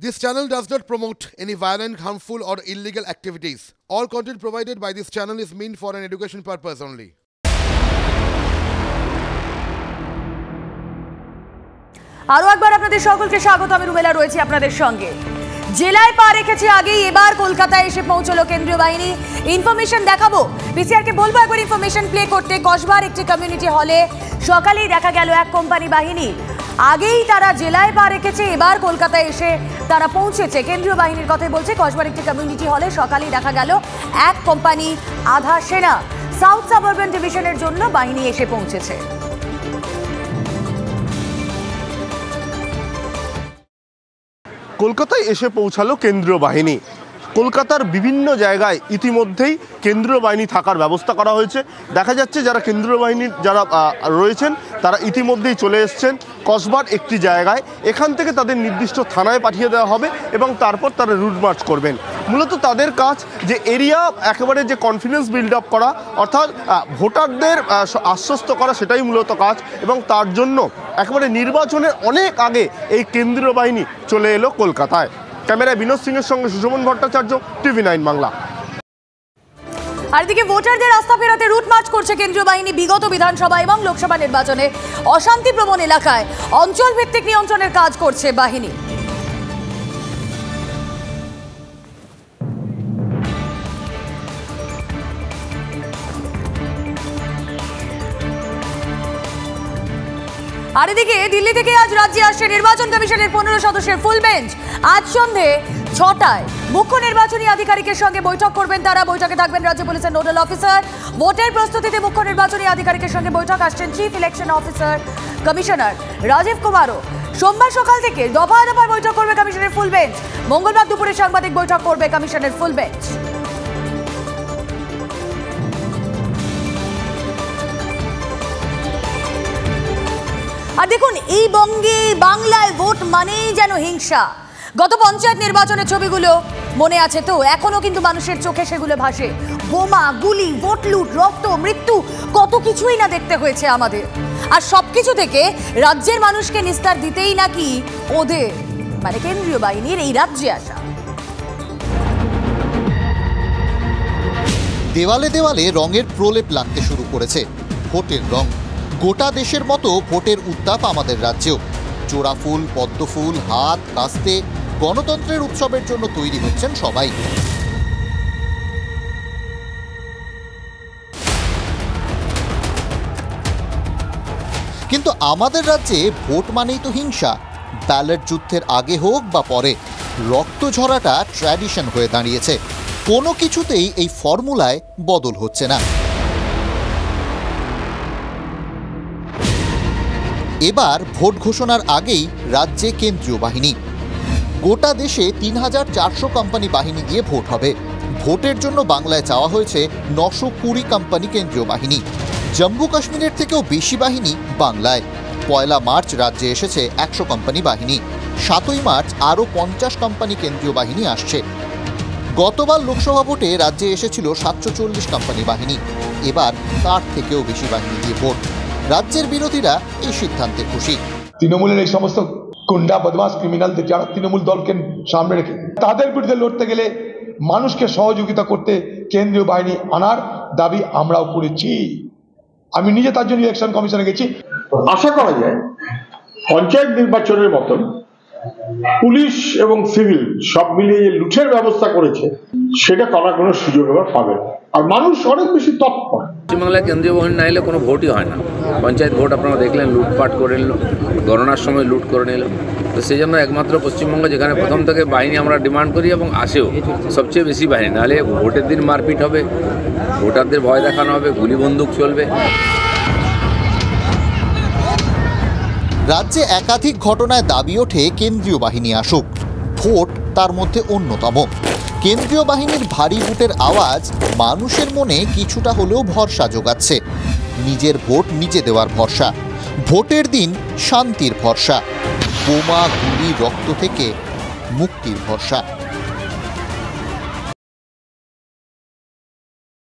This channel does not promote any violent, harmful, or illegal activities. All content provided by this channel is meant for an education purpose only. আরো একবার আপনাদের সকলকে স্বাগত। আমি রুমেলা রয়েছি আপনাদের সঙ্গে। জেলায় পা রেখেছে আগেই, এবার কলকাতায় এসে পৌঁছলো কেন্দ্রীয় বাহিনী। ইনফরমেশন দেখাবো, পিসিআরকে বলবো একবার ইনফরমেশন প্লে করতে। কসবার একটি কমিউনিটি হলে সকালেই দেখা গেল এক কোম্পানি বাহিনী। আগেই তারা জেলায় পা রেখেছে, এবার কলকাতায় এসে তারা পৌঁছেছে। কেন্দ্রীয় বাহিনীর কথাই বলছে। কসবার একটি কমিউনিটি হলে সকালেই দেখা গেল এক কোম্পানি আধা সেনা সাউথ সাবারবান ডিভিশনের জন্য বাহিনী এসে পৌঁছেছে। কলকাতায় এসে পৌঁছালো কেন্দ্রীয় বাহিনী। কলকাতার বিভিন্ন জায়গায় ইতিমধ্যেই কেন্দ্রীয় বাহিনী থাকার ব্যবস্থা করা হয়েছে। দেখা যাচ্ছে যারা কেন্দ্রীয় বাহিনীর যারা রয়েছেন তারা ইতিমধ্যেই চলে এসছেন কসবার একটি জায়গায়। এখান থেকে তাদের নির্দিষ্ট থানায় পাঠিয়ে দেওয়া হবে এবং তারপর তারা রুট মার্চ করবেন। মূলত তাদের কাজ যে এরিয়া একেবারে যে কনফিডেন্স বিল্ড আপ করা, অর্থাৎ ভোটারদের আশ্বস্ত করা, সেটাই মূলত কাজ। এবং তার জন্য একেবারে নির্বাচনের অনেক আগে এই কেন্দ্রীয় বাহিনী চলে এলো কলকাতায়। ক্যামেরায় বিনোদ সিংয়ের সঙ্গে সুশোভন ভট্টাচার্য, TV9 বাংলা। আর এদিকে ভোটারদের আস্থা ফেরাতে রুট মার্চ করছে কেন্দ্রীয় বাহিনী। বিগত বিধানসভা এবং লোকসভা নির্বাচনে অশান্তিপ্রবণ এলাকায় অঞ্চল ভিত্তিক নিয়ন্ত্রণের কাজ করছে বাহিনী। আর এদিকে দিল্লি থেকে আজ রাজ্যে আসছে নির্বাচন কমিশনের 15 সদস্যের ফুল বেঞ্চ। আজ সন্ধে 6টায় মুখ্য নির্বাচনী আধিকারিকের সঙ্গে বৈঠক করবেন তারা। বৈঠকে থাকবেন রাজ্য পুলিশের নোডাল অফিসার। ভোটের প্রস্তুতিতে মুখ্য নির্বাচনী আধিকারিকের সঙ্গে বৈঠক আসছেন chief election officer commissioner Rajiv কুমারও। সোমবার সকাল থেকে দফায় দফায় বৈঠক করবে কমিশনের ফুল বেঞ্চ। মঙ্গলবার দুপুরে সাংবাদিক বৈঠক করবে কমিশনের ফুল বেঞ্চ। আর দেখুন, এই বাংলায় ভোট মানেই যেন হিংসা। গত পঞ্চায়েত নির্বাচনের ছবিগুলো মনে আছে তো? এখনো কিন্তু মানুষের চোখে সেগুলো ভাসে। বোমা, গুলি, ভোট লুট, রক্ত, মৃত্যু, কত কিছুই না দেখতে হয়েছে আমাদের। আর সবকিছু থেকে রাজ্যের মানুষকে নিস্তার দিতেই নাকি ওদের মানে কেন্দ্রীয় বাহিনীর এই রাজ্যে আসা। দেওয়ালে দেওয়ালে রঙের প্রলেপ লাগতে শুরু করেছে। ভোটের রং। গোটা দেশের মতো ভোটের উত্তাপ আমাদের রাজ্যেও। জোড়া ফুল, পদ্ম ফুল হাত কাস্তে গণতন্ত্রের উৎসবের জন্য তৈরি হচ্ছেন সবাই। কিন্তু আমাদের রাজ্যে ভোট মানেই তো হিংসা। ব্যালট যুদ্ধের আগে হোক বা পরে, রক্ত ঝরাটা ট্র্যাডিশন হয়ে দাঁড়িয়েছে। কোনো কিছুতেই এই ফর্মুলায় বদল হচ্ছে না। এবার ভোট ঘোষণার আগেই রাজ্যে কেন্দ্রীয় বাহিনী। গোটা দেশে 3400 কোম্পানি বাহিনী দিয়ে ভোট হবে। ভোটের জন্য বাংলায় চাওয়া হয়েছে 920 কোম্পানি কেন্দ্রীয় বাহিনী। জম্মু কাশ্মীরের থেকেও বেশি বাহিনী বাংলায়। 1 মার্চ রাজ্যে এসেছে 100 কোম্পানি বাহিনী। 7ই মার্চ আরও 50 কোম্পানি কেন্দ্রীয় বাহিনী আসছে। গতবার লোকসভা ভোটে রাজ্যে এসেছিল 740 কোম্পানি বাহিনী। এবার তার থেকেও বেশি বাহিনী দিয়ে ভোট। রাজ্যের বিরোধীরা এই সিদ্ধান্তে খুশি। তৃণমূলের এই সমস্ত গুন্ডা বদমাস ক্রিমিনালদের যারা তৃণমূল দলকে সামনে রেখে তাদের বিরুদ্ধে লড়তে গেলে মানুষকে সহযোগিতা করতে কেন্দ্রীয় বাহিনী আনার দাবি আমরাও করেছি। আমি নিজে তার জন্য ইলেকশন কমিশনে গেছি। আশা করা যায় পঞ্চায়েত নির্বাচনের মতন পুলিশ এবং সিভিল সব মিলিয়ে যে লুঠের ব্যবস্থা করেছে সেটা করার কোনো সুযোগ এবার পাবে। আর মানুষ অনেক বেশি তৎপর। পশ্চিমবাংলায় কেন্দ্রীয় বাহিনী না এলে কোনো ভোটই হয় না। পঞ্চায়েত ভোট আপনারা দেখলেন লুটপাট করে নিল, গণনার সময় লুট করে নিল। তো সেই জন্য একমাত্র পশ্চিমবঙ্গ, যেখানে প্রথম থেকে বাহিনী আমরা ডিমান্ড করি এবং আসেও সবচেয়ে বেশি বাহিনী, নাহলে ভোটের দিন মারপিট হবে, ভোটারদের ভয় দেখানো হবে, গুলি বন্দুক চলবে। রাজ্যে একাধিক ঘটনায় দাবি ওঠে কেন্দ্রীয় বাহিনী আসুক। ভোট তার মধ্যে অন্যতম। কেন্দ্রীয় বাহিনীর ভারী বুটের আওয়াজ মানুষের মনে কিছুটা হলেও ভরসা যোগাচ্ছে। নিজের ভোট নিজে দেওয়ার ভরসা। ভোটের দিন শান্তির ভরসা। বোমা, গুলি, রক্ত থেকে মুক্তির ভরসা।